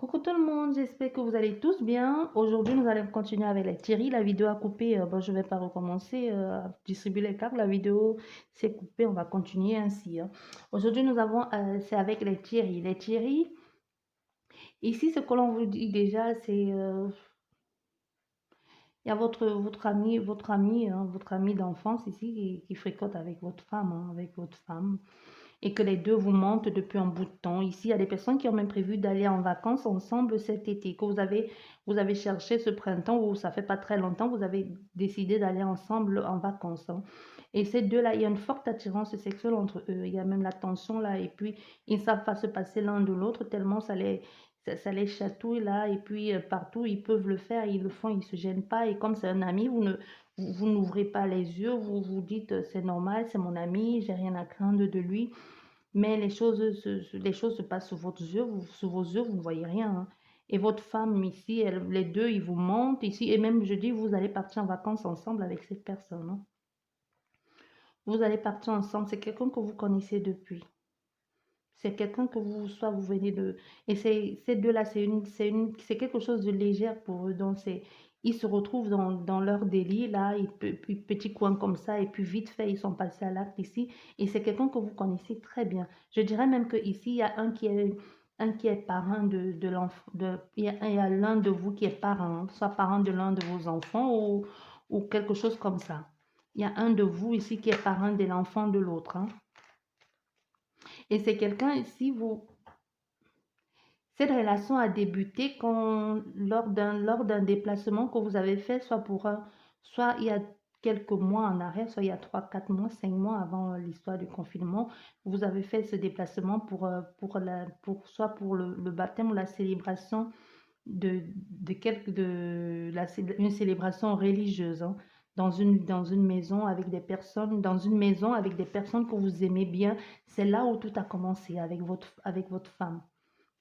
Coucou tout le monde, j'espère que vous allez tous bien. Aujourd'hui, nous allons continuer avec les Thierry. La vidéo a coupé, bon, je ne vais pas recommencer à distribuer les cartes. La vidéo s'est coupée, on va continuer ainsi, hein. Aujourd'hui, c'est avec les Thierry. Les Thierry, ici, ce que l'on vous dit déjà, c'est, il y a votre ami d'enfance ici qui fréquente avec votre femme, hein, avec votre femme. Et que les deux vous mentent depuis un bout de temps. Ici, il y a des personnes qui ont même prévu d'aller en vacances ensemble cet été, que vous avez cherché ce printemps ou ça fait pas très longtemps, vous avez décidé d'aller ensemble en vacances, hein. Et ces deux-là, il y a une forte attirance sexuelle entre eux. Il y a même la tension là, et puis ils ne savent pas se passer l'un de l'autre tellement ça les chatouille là, et puis partout ils peuvent le faire, ils le font, ils se gênent pas. Et comme c'est un ami, vous n'ouvrez pas les yeux, vous vous dites c'est normal, c'est mon ami, j'ai rien à craindre de lui. Mais les choses se passent sous vos yeux, vous ne voyez rien, hein. Et votre femme ici, les deux, ils vous mentent ici. Et même, je dis, vous allez partir en vacances ensemble avec cette personne, hein. Vous allez partir ensemble. C'est quelqu'un que vous connaissez depuis. C'est quelqu'un que soit vous venez de... Et ces deux-là, c'est quelque chose de léger pour eux. Donc, ils se retrouvent dans leur délit, là, puis petit coin comme ça, et puis vite fait, ils sont passés à l'acte ici. Et c'est quelqu'un que vous connaissez très bien. Je dirais même qu'ici, il y a un qui est parrain de l'enfant. Il y a l'un de vous qui est parrain, soit parrain de l'un de vos enfants ou quelque chose comme ça. Il y a un de vous ici qui est parrain de l'enfant de l'autre, hein. Et c'est quelqu'un ici, cette relation a débuté lors d'un déplacement que vous avez fait, soit il y a quelques mois en arrière, soit il y a 3, 4 mois, 5 mois avant l'histoire du confinement. Vous avez fait ce déplacement soit pour le baptême ou la célébration une célébration religieuse, hein, dans une maison avec des personnes, dans une maison avec des personnes que vous aimez bien. C'est là où tout a commencé avec votre femme,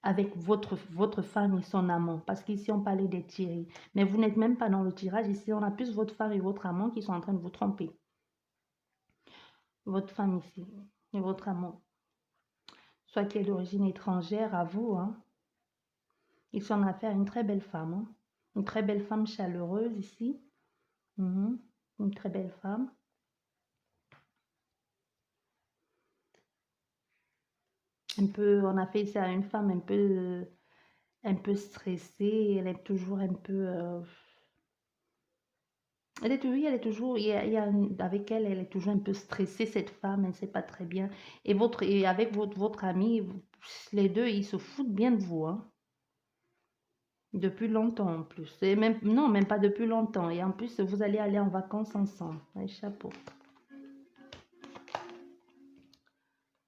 avec votre femme et son amant. Parce qu'ici, on parlait des tirés. Mais vous n'êtes même pas dans le tirage. Ici, on a plus votre femme et votre amant qui sont en train de vous tromper. Votre femme ici et votre amant. Soit qui est d'origine étrangère à vous, hein. Ici, on a affaire à une très belle femme, hein. Une très belle femme chaleureuse ici. Mhm. Une très belle femme. On a fait ça à une femme un peu stressée. Elle est toujours un peu... elle est toujours, avec elle, elle est toujours un peu stressée, cette femme, elle ne sait pas très bien. Et avec votre ami, les deux, ils se foutent bien de vous, hein. Depuis longtemps en plus. Et même, non, même pas depuis longtemps. Et en plus, vous allez aller en vacances ensemble. Ouais, chapeau.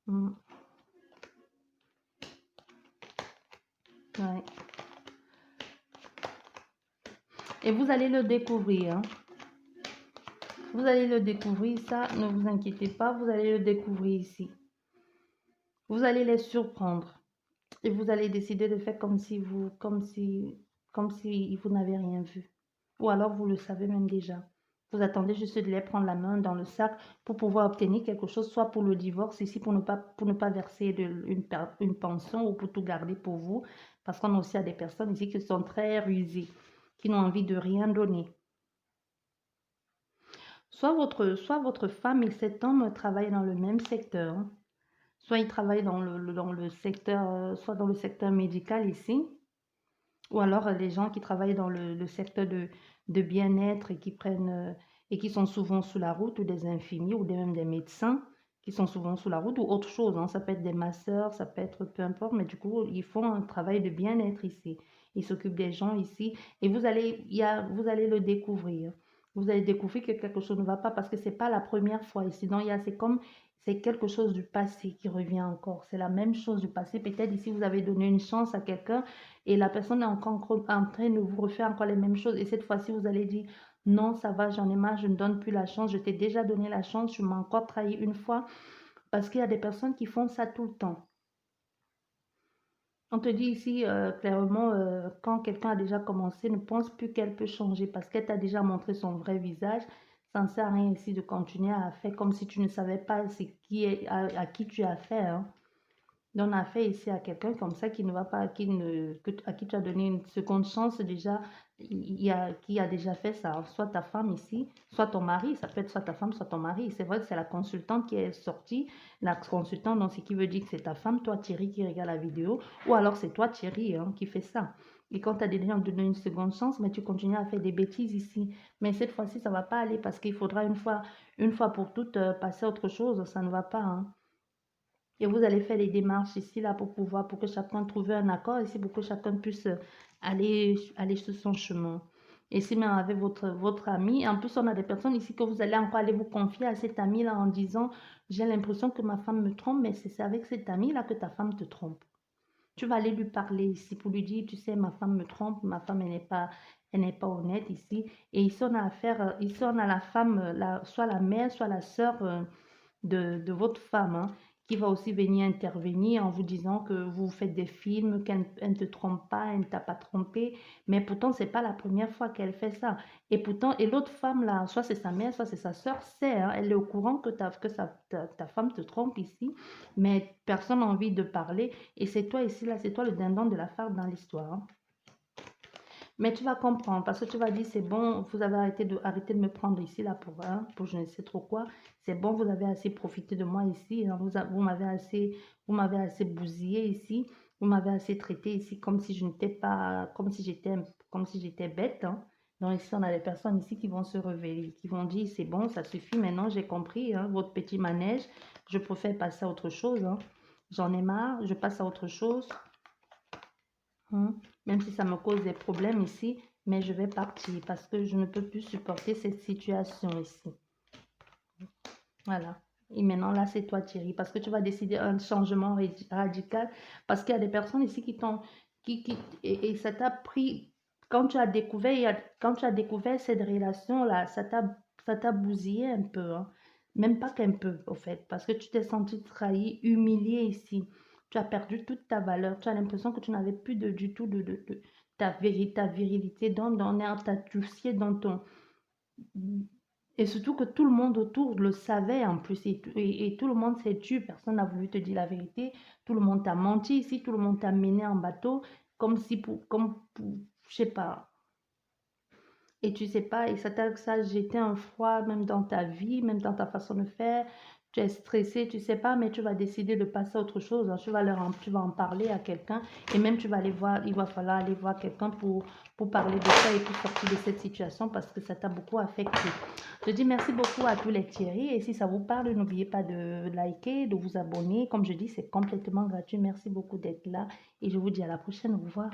Mm, ouais. Et vous allez le découvrir, hein. Vous allez le découvrir, ça, ne vous inquiétez pas, vous allez le découvrir ici. Vous allez les surprendre et vous allez décider de faire comme si vous n'avez rien vu. Ou alors vous le savez même déjà. Vous attendez juste de les prendre la main dans le sac pour pouvoir obtenir quelque chose, soit pour le divorce ici, pour ne pas verser une pension ou pour tout garder pour vous. Parce qu'on a aussi des personnes ici qui sont très rusées, qui n'ont envie de rien donner. Soit votre femme et cet homme travaillent dans le même secteur, hein. Soit ils travaillent dans le secteur, soit dans le secteur médical ici, ou alors les gens qui travaillent dans le secteur de bien-être et qui sont souvent sous la route, ou des infirmiers, ou même des médecins qui sont souvent sous la route, ou autre chose, hein. Ça peut être des masseurs, ça peut être peu importe, mais du coup, ils font un travail de bien-être ici. Ils s'occupent des gens ici, et vous allez le découvrir. Vous allez découvrir que quelque chose ne va pas parce que c'est pas la première fois ici. Donc, c'est quelque chose du passé qui revient encore. C'est la même chose du passé. Peut-être ici, vous avez donné une chance à quelqu'un et la personne est encore en train de vous refaire encore les mêmes choses. Et cette fois-ci, vous allez dire, non, ça va, j'en ai marre, je ne donne plus la chance. Je t'ai déjà donné la chance, tu m'as encore trahi une fois. Parce qu'il y a des personnes qui font ça tout le temps. On te dit ici clairement, quand quelqu'un a déjà commencé, ne pense plus qu'elle peut changer parce qu'elle t'a déjà montré son vrai visage. Ça ne sert à rien ici de continuer à faire comme si tu ne savais pas à qui tu as affaire, hein. donne affaire ici à quelqu'un comme ça qui ne va pas, à qui tu as donné une seconde chance déjà, qui a déjà fait ça, soit ta femme ici, soit ton mari, ça peut être soit ta femme, soit ton mari. C'est vrai que c'est la consultante qui est sortie, la consultante, donc ce qui veut dire que c'est ta femme, toi Thierry qui regarde la vidéo, ou alors c'est toi Thierry hein, qui fait ça. Et quand tu as déjà donné une seconde chance, mais tu continues à faire des bêtises ici. Mais cette fois-ci, ça ne va pas aller parce qu'il faudra une fois pour toutes passer à autre chose. Ça ne va pas. Hein. Et vous allez faire les démarches ici, là, pour que chacun trouve un accord ici, pour que chacun puisse aller sur son chemin. Et si même avec votre ami, en plus, on a des personnes ici que vous allez encore aller vous confier à cet ami-là en disant, j'ai l'impression que ma femme me trompe, mais c'est avec cet ami-là que ta femme te trompe. Tu vas aller lui parler ici pour lui dire, tu sais, ma femme me trompe, ma femme, elle n'est pas honnête ici. Et ici, on a affaire, ici, on a la femme, soit la mère, soit la sœur de votre femme, hein, qui va aussi venir intervenir en vous disant que vous faites des films, qu'elle ne te trompe pas, elle ne t'a pas trompé, mais pourtant, c'est pas la première fois qu'elle fait ça. Et pourtant, et l'autre femme là, soit c'est sa mère, soit c'est sa sœur, sait, hein, elle est au courant que ta femme te trompe ici, mais personne n'a envie de parler, et c'est toi ici, là, c'est toi le dindon de la farce dans l'histoire. Hein. Mais tu vas comprendre parce que tu vas dire, c'est bon, vous avez arrêté de me prendre ici, là, pour je ne sais trop quoi. C'est bon, vous avez assez profité de moi ici. Hein, vous m'avez assez bousillé ici. Vous m'avez assez traité ici comme si je n'étais pas, comme si j'étais bête. Hein. Donc ici, on a des personnes ici qui vont se révéler, qui vont dire, c'est bon, ça suffit, maintenant j'ai compris, hein, votre petit manège, je préfère passer à autre chose. Hein. J'en ai marre, je passe à autre chose. Hein. Même si ça me cause des problèmes ici, mais je vais partir parce que je ne peux plus supporter cette situation ici. Voilà. Et maintenant, là, c'est toi, Thierry, parce que tu vas décider un changement radical, parce qu'il y a des personnes ici qui t'ont... et ça t'a pris... Quand tu as découvert, quand tu as découvert cette relation-là, ça t'a bousillé un peu. Hein. Même pas qu'un peu, au fait, parce que tu t'es senti trahi, humilié ici. Tu as perdu toute ta valeur. Tu as l'impression que tu n'avais plus du tout ta virilité dans ta doucier dans ton... Et surtout que tout le monde autour le savait en plus. Et tout le monde s'est tué. Personne n'a voulu te dire la vérité. Tout le monde t'a menti ici. Tout le monde t'a mené en bateau. Je sais pas. Et tu sais pas, et ça a jeté un froid même dans ta vie, même dans ta façon de faire. Tu es stressé, tu sais pas, mais tu vas décider de passer à autre chose. Hein. Tu vas en parler à quelqu'un et même tu vas aller voir, il va falloir aller voir quelqu'un pour parler de ça et pour sortir de cette situation parce que ça t'a beaucoup affecté. Je dis merci beaucoup à tous les Thierry et si ça vous parle, n'oubliez pas de liker, de vous abonner. Comme je dis, c'est complètement gratuit. Merci beaucoup d'être là et je vous dis à la prochaine. Au revoir.